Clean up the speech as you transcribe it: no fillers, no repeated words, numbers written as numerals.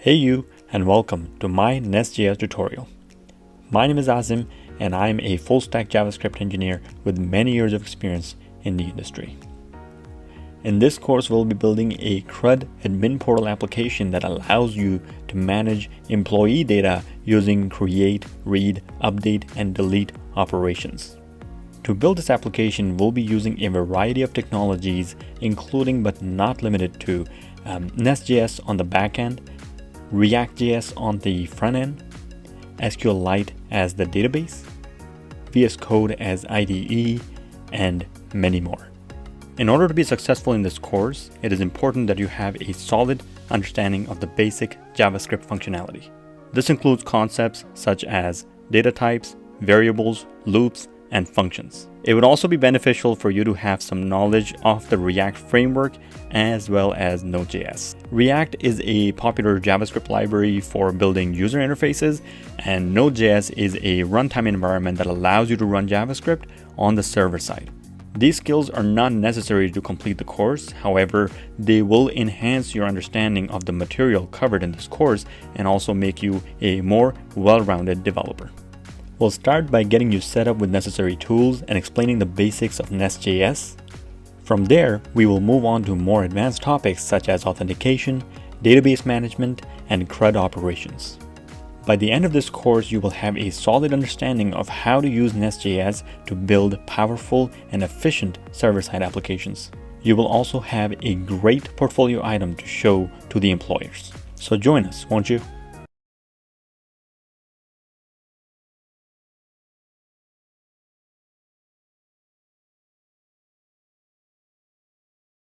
Hey you, and welcome to my NestJS tutorial. My name is Azim, and I'm a full-stack JavaScript engineer with many years of experience in the industry. In this course, we'll be building a CRUD admin portal application that allows you to manage employee data using create, read, update, and delete operations. To build this application, we'll be using a variety of technologies, including but not limited to NestJS on the backend, React.js on the front end, SQLite as the database, VS Code as IDE, and many more. In order to be successful in this course, it is important that you have a solid understanding of the basic JavaScript functionality. This includes concepts such as data types, variables, loops, and functions. It would also be beneficial for you to have some knowledge of the React framework as well as Node.js. React is a popular JavaScript library for building user interfaces, and Node.js is a runtime environment that allows you to run JavaScript on the server side. These skills are not necessary to complete the course. However, they will enhance your understanding of the material covered in this course and also make you a more well-rounded developer. We'll start by getting you set up with necessary tools and explaining the basics of NestJS. From there, we will move on to more advanced topics such as authentication, database management, and CRUD operations. By the end of this course, you will have a solid understanding of how to use NestJS to build powerful and efficient server-side applications. You will also have a great portfolio item to show to the employers. So join us, won't you?